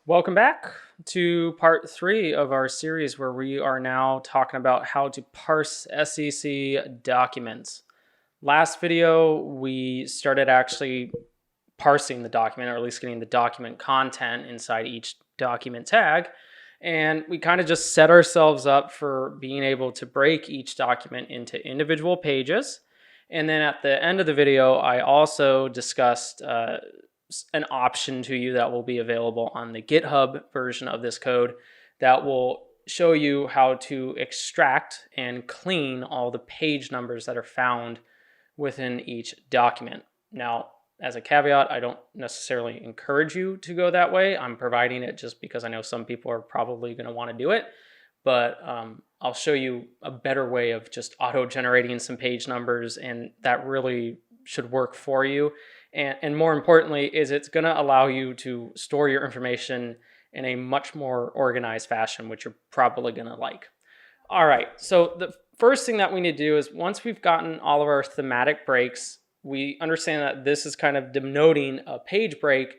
Welcome back to part 3 of our series where we are now talking about how to parse SEC documents. Last video, we started actually parsing the document, or at least getting the document content inside each document tag. And we kind of just set ourselves up for being able to break each document into individual pages. And then at the end of the video, I also discussed an option to you that will be available on the GitHub version of this code that will show you how to extract and clean all the page numbers that are found within each document. Now, as a caveat, I don't necessarily encourage you to go that way. I'm providing it just because I know some people are probably going to want to do it, but I'll show you a better way of just auto-generating some page numbers, and that really should work for you. And more importantly, is it's going to allow you to store your information in a much more organized fashion, which you're probably going to like. All right, so the first thing that we need to do is once we've gotten all of our thematic breaks, we understand that this is kind of denoting a page break.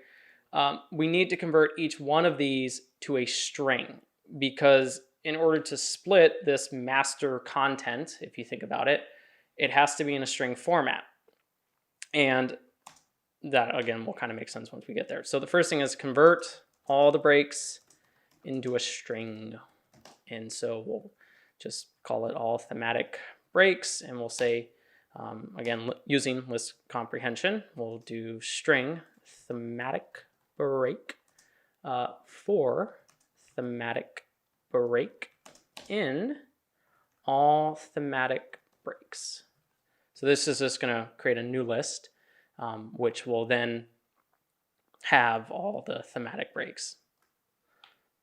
We need to convert each one of these to a string, because in order to split this master content, if you think about it, it has to be in a string format. And that, again, will kind of make sense once we get there. So the first thing is convert all the breaks into a string. And so we'll just call it all thematic breaks, and we'll say, again, using list comprehension, we'll do string thematic break for thematic break in all thematic breaks. So this is just going to create a new list, which will then have all the thematic breaks.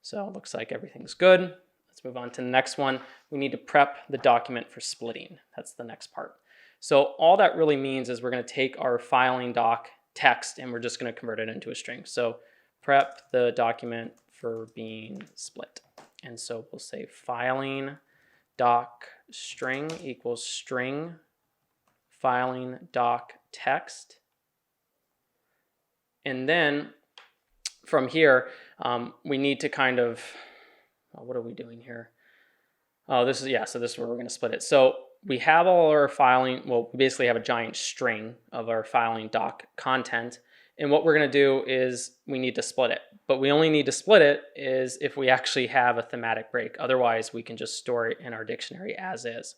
So it looks like everything's good. Let's move on to the next one. We need to prep the document for splitting. That's the next part. So all that really means is we're going to take our filing doc text and we're just going to convert it into a string. So prep the document for being split. And so we'll say filing doc string equals string filing doc text. And then from here, we need to kind of, what are we doing here? Oh, this is, yeah, so this is where we're going to split it. So we have all our filing, well, we basically have a giant string of our filing doc content. And what we're going to do is we need to split it. But we only need to split it is if we actually have a thematic break. Otherwise, we can just store it in our dictionary as is.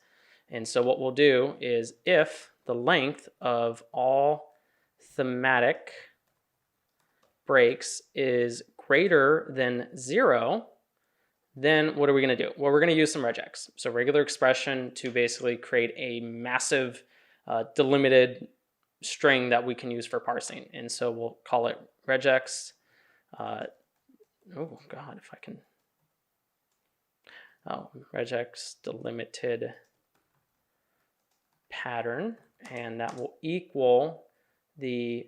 And so what we'll do is if the length of all thematic breaks is greater than 0, then what are we going to do? Well, we're going to use some regex. So regular expression to basically create a massive delimited string that we can use for parsing. And so we'll call it regex. Oh God, if I can. Oh, regex delimited pattern, and that will equal the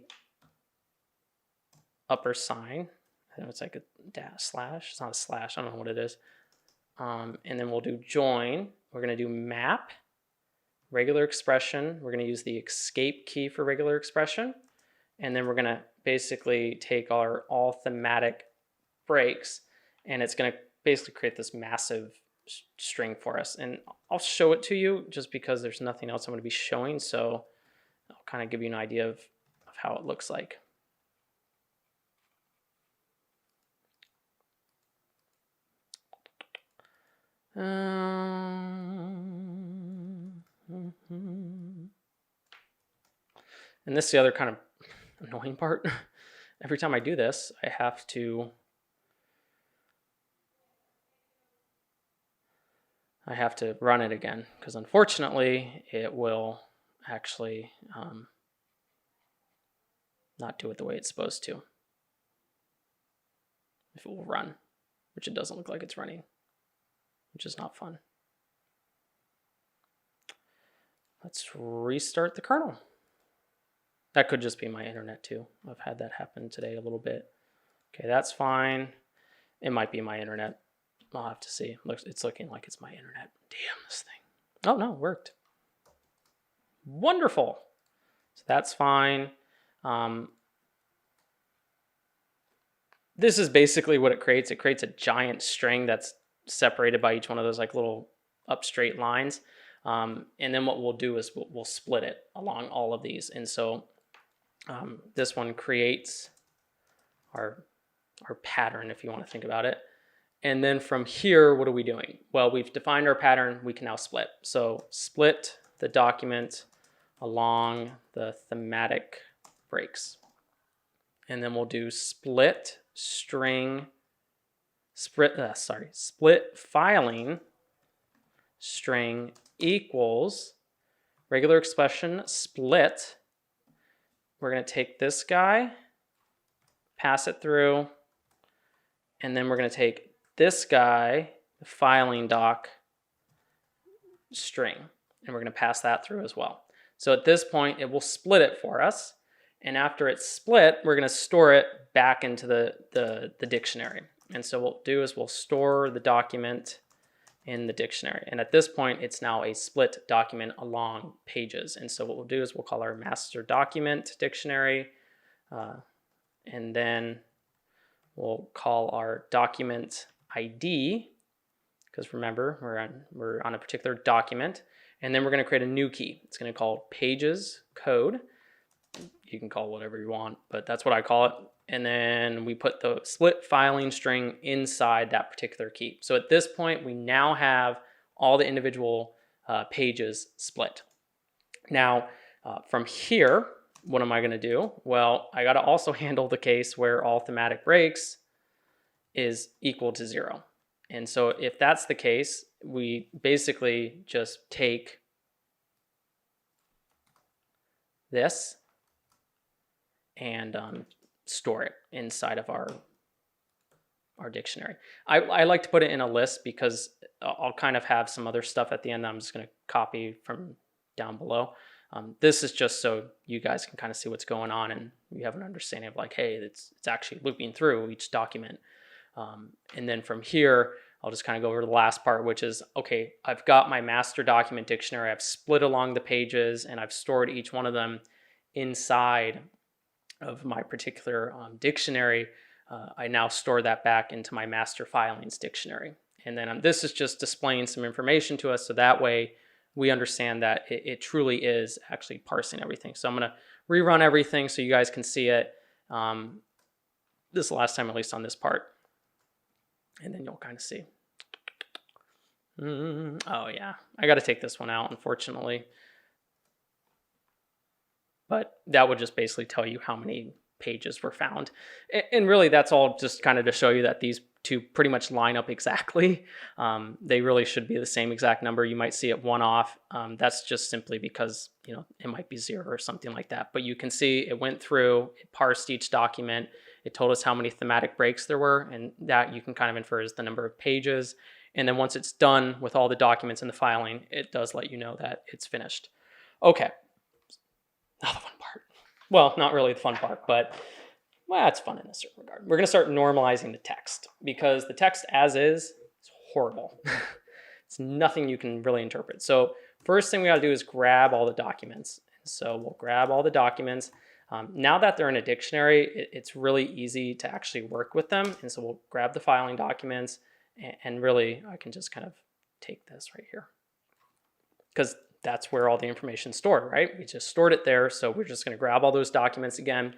upper sign. I know it's like a dash slash. It's not a slash. I don't know what it is. And then we'll do join. We're going to do map regular expression. We're going to use the escape key for regular expression. And then we're going to basically take our all thematic breaks, and it's going to basically create this massive string for us. And I'll show it to you just because there's nothing else I'm going to be showing. So I'll kind of give you an idea of how it looks like. And this is the other kind of annoying part. Every time I do this, I have to run it again, because unfortunately it will actually not do it the way it's supposed to. If it will run, which it doesn't look like it's running, which is not fun. Let's restart the kernel. That could just be my internet too. I've had that happen today a little bit. Okay, that's fine. It might be my internet. I'll have to see. It's looking like it's my internet. Damn this thing. Oh no, it worked. Wonderful. So that's fine. this is basically what it creates. It creates a giant string that's separated by each one of those like little up straight lines. And then what we'll do is we'll split it along all of these. And so this one creates our pattern, if you want to think about it. And then from here, what are we doing? Well, we've defined our pattern. We can now split. So split the document along the thematic breaks. And then we'll do split filing string equals regular expression split. We're going to take this guy, pass it through, and then we're going to take this guy, the filing doc string, and we're going to pass that through as well. So at this point, it will split it for us. And after it's split, we're going to store it back into the dictionary. And so what we'll do is we'll store the document in the dictionary. And at this point, it's now a split document along pages. And so what we'll do is we'll call our master document dictionary, and then we'll call our document ID, because remember, we're on a particular document. And then we're going to create a new key. It's going to call pages code. You can call it whatever you want, but that's what I call it. And then we put the split filing string inside that particular key. So at this point, we now have all the individual pages split. Now, from here, what am I going to do? Well, I got to also handle the case where all thematic breaks is equal to 0. And so if that's the case, we basically just take this and store it inside of our dictionary. I like to put it in a list because I'll kind of have some other stuff at the end that I'm just going to copy from down below. This is just so you guys can kind of see what's going on and you have an understanding of like, hey, it's actually looping through each document. And then from here, I'll just kind of go over to the last part, which is, okay, I've got my master document dictionary. I've split along the pages and I've stored each one of them inside of my particular dictionary. I now store that back into my master filings dictionary. And then this is just displaying some information to us so that way we understand that it truly is actually parsing everything. So I'm going to rerun everything so you guys can see it. This is the last time, at least on this part. And then you'll kind of see. Oh yeah, I got to take this one out, unfortunately. But that would just basically tell you how many pages were found. And really that's all just kind of to show you that these two pretty much line up exactly. They really should be the same exact number. You might see it one off. That's just simply because, you know, it might be 0 or something like that. But you can see it went through, it parsed each document. It told us how many thematic breaks there were, and that you can kind of infer as the number of pages. And then once it's done with all the documents in the filing, it does let you know that it's finished. Okay. Now the fun part. Well, not really the fun part, but well, it's fun in a certain regard. We're going to start normalizing the text because the text as is horrible. It's nothing you can really interpret. So first thing we got to do is grab all the documents. So we'll grab all the documents. Now that they're in a dictionary, it's really easy to actually work with them. And so we'll grab the filing documents and really I can just kind of take this right here because that's where all the information is stored, right? We just stored it there. So we're just going to grab all those documents again.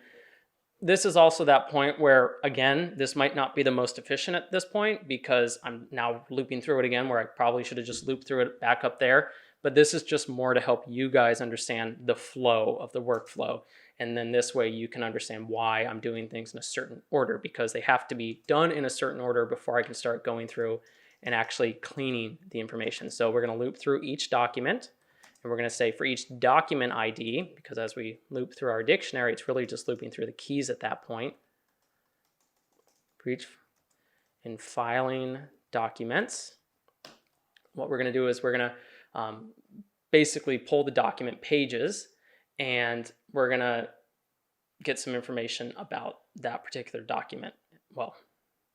This is also that point where, again, this might not be the most efficient at this point because I'm now looping through it again where I probably should have just looped through it back up there. But this is just more to help you guys understand the flow of the workflow. And then this way you can understand why I'm doing things in a certain order because they have to be done in a certain order before I can start going through and actually cleaning the information. So we're going to loop through each document. And we're going to say for each document ID, because as we loop through our dictionary, it's really just looping through the keys at that point. For each in filing documents, what we're going to do is we're going to basically pull the document pages and we're going to get some information about that particular document. Well,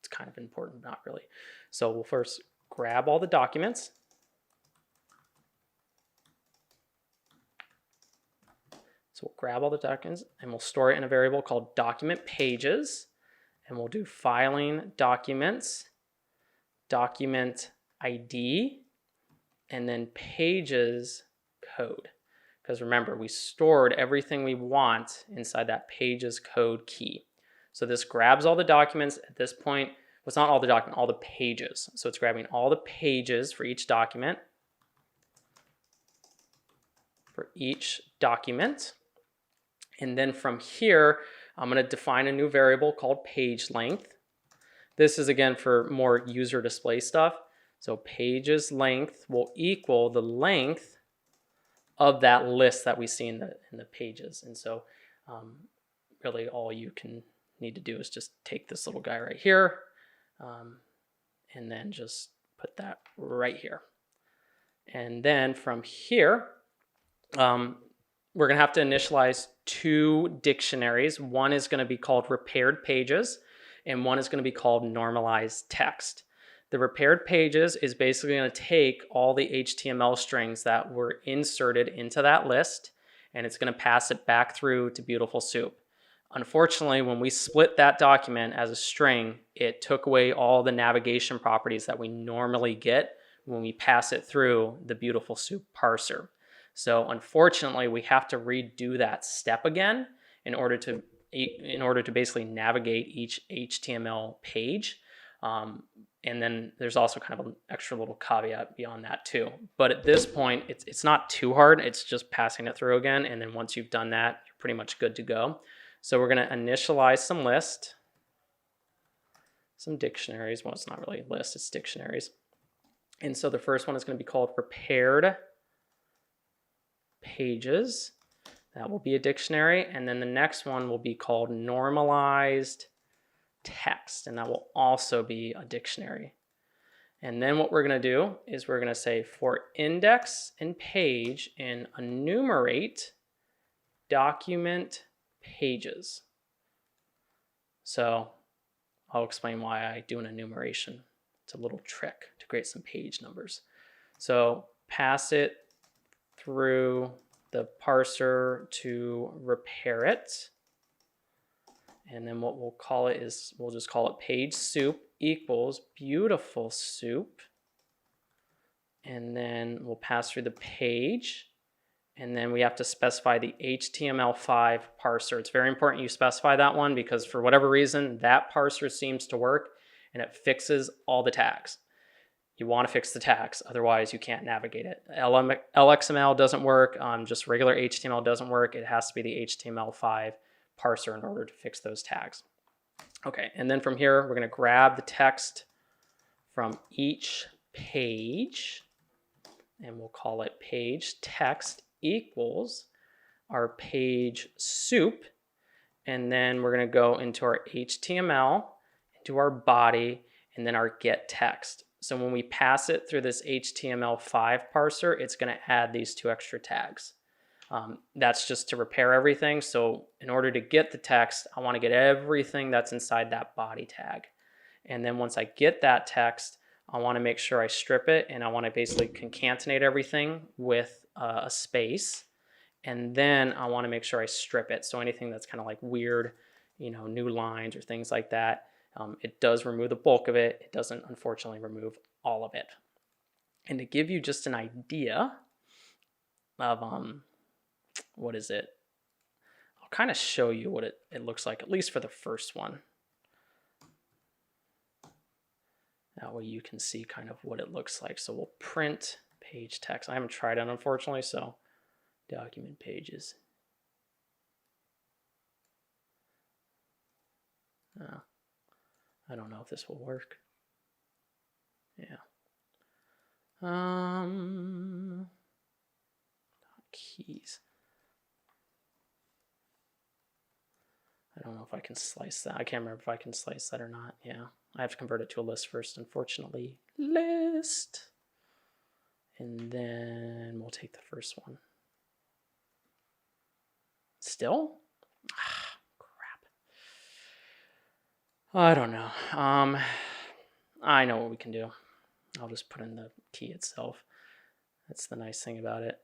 it's kind of important, not really. So we'll first grab all the documents. So we'll grab all the documents and we'll store it in a variable called document pages. and we'll do filing documents, document ID, and then pages code. Because remember, we stored everything we want inside that pages code key. So this grabs all the documents at this point. Well, it's not all the documents, all the pages. So it's grabbing all the pages for each document. And then from here, I'm going to define a new variable called page length. This is again for more user display stuff. So pages length will equal the length of that list that we see in the pages. And so really all you can need to do is just take this little guy right here and then just put that right here. And then from here, we're going to have to initialize two dictionaries. One is going to be called repaired pages, and one is going to be called normalized text. The repaired pages is basically going to take all the HTML strings that were inserted into that list, and it's going to pass it back through to Beautiful Soup. Unfortunately, when we split that document as a string, it took away all the navigation properties that we normally get when we pass it through the Beautiful Soup parser. So unfortunately, we have to redo that step again in order to basically navigate each HTML page. And then there's also kind of an extra little caveat beyond that too. But at this point, it's not too hard. It's just passing it through again. And then once you've done that, you're pretty much good to go. So we're going to initialize some lists, some dictionaries. Well, it's not really lists, it's dictionaries. And so the first one is going to be called repaired pages. That will be a dictionary. And then the next one will be called normalized text, and that will also be a dictionary. And then what we're going to do is we're going to say for index and page and enumerate document pages. So I'll explain why I do an enumeration. It's a little trick to create some page numbers. So pass it through the parser to repair it. And then what we'll call it is, we'll just call it page soup equals Beautiful Soup. And then we'll pass through the page. And then we have to specify the HTML5 parser. It's very important you specify that one because for whatever reason, that parser seems to work and it fixes all the tags. You want to fix the tags, otherwise you can't navigate it. LXML doesn't work, just regular HTML doesn't work. It has to be the HTML5 parser in order to fix those tags. Okay, and then from here, we're going to grab the text from each page, and we'll call it page text equals our page soup, and then we're going to go into our HTML, into our body, and then our get text. So when we pass it through this HTML5 parser, it's going to add these two extra tags. That's just to repair everything. So in order to get the text, I want to get everything that's inside that body tag. And then once I get that text, I want to make sure I strip it, and I want to basically concatenate everything with a space. And then I want to make sure I strip it. So anything that's kind of like weird, new lines or things like that, it does remove the bulk of it. It doesn't, unfortunately, remove all of it. And to give you just an idea of what is it? I'll kind of show you what it looks like, at least for the first one. That way you can see kind of what it looks like. So we'll print page text. I haven't tried it, unfortunately, so document pages. Oh, I don't know if this will work. Yeah. Keys. I don't know if I can slice that. I can't remember if I can slice that or not. Yeah, I have to convert it to a list first, unfortunately. List. And then we'll take the first one. Still? Ah, crap. I don't know. I know what we can do. I'll just put in the key itself. That's the nice thing about it.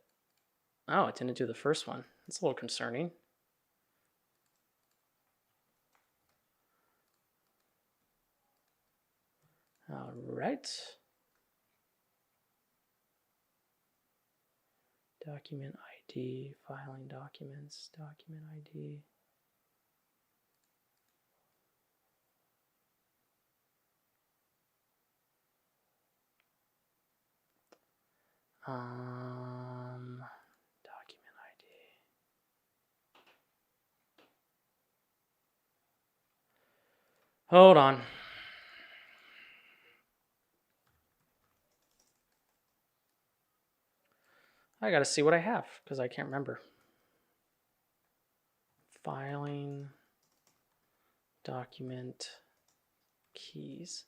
Oh, it didn't do the first one. It's a little concerning. All right. Document ID, filing documents, document ID. Document ID. Hold on. I got to see what I have because I can't remember. Filing, document, keys.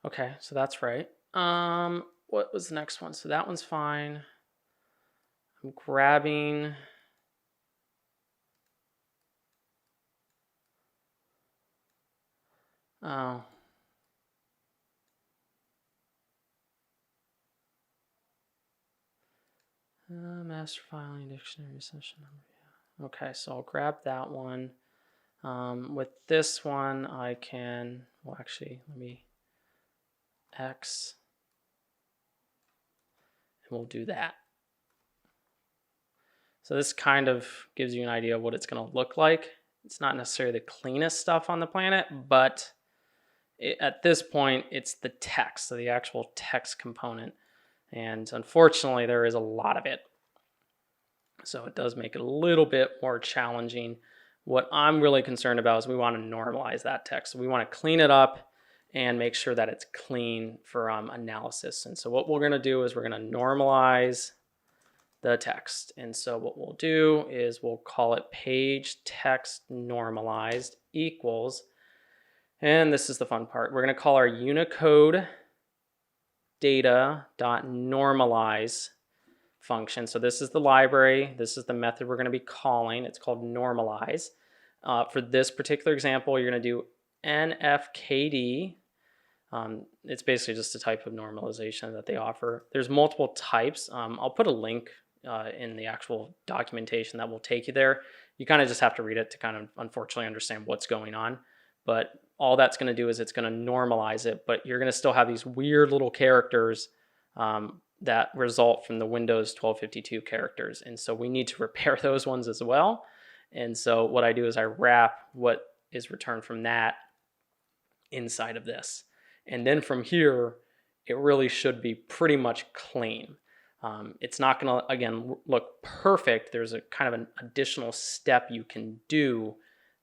Okay, so that's right. What was the next one? So that one's fine. I'm grabbing. Oh. Master filing dictionary session number. Yeah. Okay, so I'll grab that one. With this one, I can, well, actually, let me X, and we'll do that. So this kind of gives you an idea of what it's going to look like. It's not necessarily the cleanest stuff on the planet, but at this point, it's the text, so the actual text component. And unfortunately, there is a lot of it. So it does make it a little bit more challenging. What I'm really concerned about is we want to normalize that text. So we want to clean it up and make sure that it's clean for analysis. And so what we're going to do is we're going to normalize the text. And so what we'll do is we'll call it page text normalized equals, and this is the fun part, we're going to call our Unicode data.normalize function. So this is the library. This is the method we're going to be calling. It's called normalize. For this particular example, you're going to do NFKD. It's basically just a type of normalization that they offer. There's multiple types. I'll put a link in the actual documentation that will take you there. You kind of just have to read it to kind of unfortunately understand what's going on. But all that's going to do is it's going to normalize it, but you're going to still have these weird little characters that result from the Windows 1252 characters. And so we need to repair those ones as well. And so what I do is I wrap what is returned from that inside of this. And then from here, it really should be pretty much clean. It's not going to, again, look perfect. There's a kind of an additional step you can do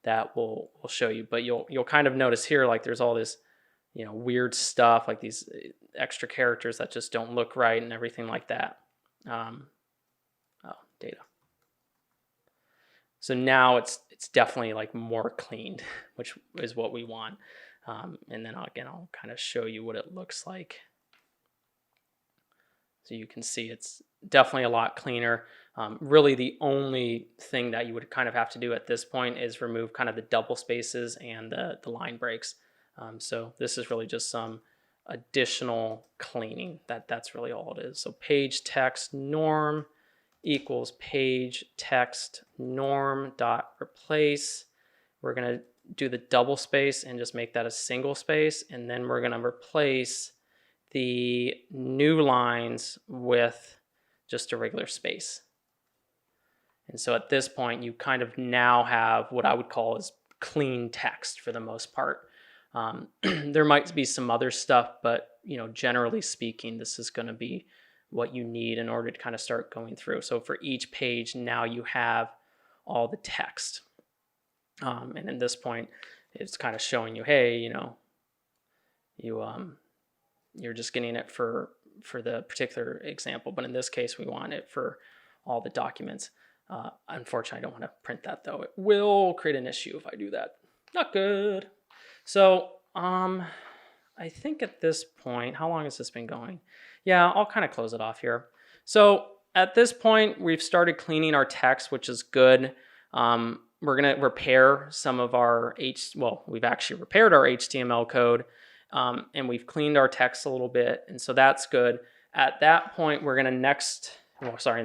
that will show you. But you'll kind of notice here, like there's all this, weird stuff, like these extra characters that just don't look right and everything like that. Data. So now it's definitely like more cleaned, which is what we want. And then again, I'll kind of show you what it looks like. So you can see it's definitely a lot cleaner. Really the only thing that you would kind of have to do at this point is remove kind of the double spaces and the line breaks. So this is really just some additional cleaning. That's really all it is. So page text norm equals page text norm dot replace. We're going to do the double space and just make that a single space. And then we're going to replace the new lines with just a regular space. And so at this point, you kind of now have what I would call is clean text for the most part. There might be some other stuff, but generally speaking, this is going to be what you need in order to kind of start going through. So for each page, now you have all the text. And at this point, it's kind of showing you, hey, you're just getting it for the particular example, but in this case, we want it for all the documents. Unfortunately, I don't want to print that though. It will create an issue if I do that. Not good. So I think at this point, how long has this been going? Yeah, I'll kind of close it off here. So at this point, we've started cleaning our text, which is good. We're going to repair some of our we've actually repaired our HTML code, and we've cleaned our text a little bit, and so that's good. At that point, we're going to in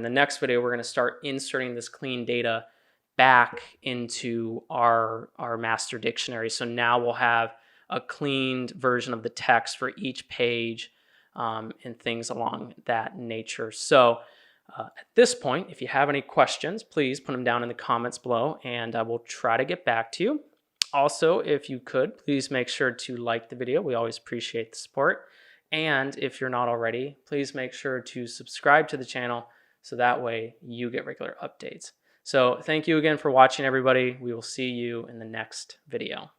the next video, we're going to start inserting this clean data back into our master dictionary. So now we'll have a cleaned version of the text for each page and things along that nature. So at this point, if you have any questions, please put them down in the comments below and I will try to get back to you. Also, if you could, please make sure to like the video. We always appreciate the support. And if you're not already, please make sure to subscribe to the channel so that way you get regular updates. So thank you again for watching, everybody. We will see you in the next video.